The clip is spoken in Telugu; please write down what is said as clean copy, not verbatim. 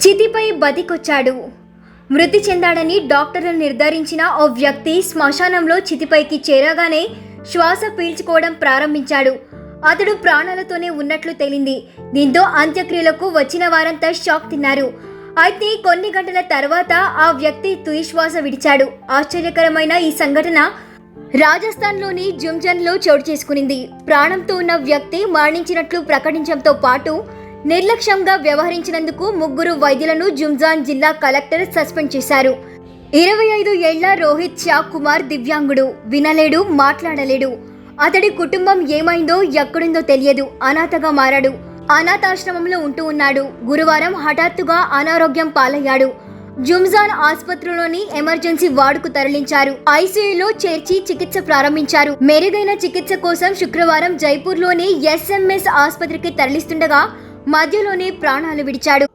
చితిపై బతికొచ్చాడు. మృతి చెందాడని డాక్టర్లు నిర్ధారించిన ఓ వ్యక్తి శ్మశానంలో చితిపైకి చేరగానే శ్వాస పీల్చుకోవడం ప్రారంభించాడు. అతడు ప్రాణాలతోనే ఉన్నట్లు తేలింది. దీంతో అంత్యక్రియలకు వచ్చిన వారంతా షాక్ తిన్నారు. అయితే కొన్ని గంటల తర్వాత ఆ వ్యక్తి తుది శ్వాస విడిచాడు. ఆశ్చర్యకరమైన ఈ సంఘటన రాజస్థాన్లోని జుంజన్లో చోటు చేసుకునింది. ప్రాణంతో ఉన్న వ్యక్తి మరణించినట్లు ప్రకటించడంతో పాటు నిర్లక్ష్యంగా వ్యవహరించినందుకు 3 వైద్యులను జుంజాన్ జిల్లా కలెక్టర్ సస్పెండ్ చేశారు. 25 ఏళ్ల రోహిత్ షా కుమార్ దివ్యాంగుడు, వినలేడు, మాట్లాడలేడు. అతడి కుటుంబం ఏమైందో ఎక్కడుందో తెలియదు. అనాథగా మారాడు. అనాథాశ్రమంలో ఉంటూ ఉన్నాడు. గురువారం హఠాత్తుగా అనారోగ్యం పాలయ్యాడు. జుంజాన్ ఆసుపత్రిలోని ఎమర్జెన్సీ వార్డుకు తరలించారు. ఐసీయూలో చేర్చి చికిత్స ప్రారంభించారు. మెరుగైన చికిత్స కోసం శుక్రవారం జైపూర్లోని ఎస్ఎంఎస్ ఆసుపత్రికి తరలిస్తుండగా మధ్యలోనే ప్రాణాలు విడిచాడు.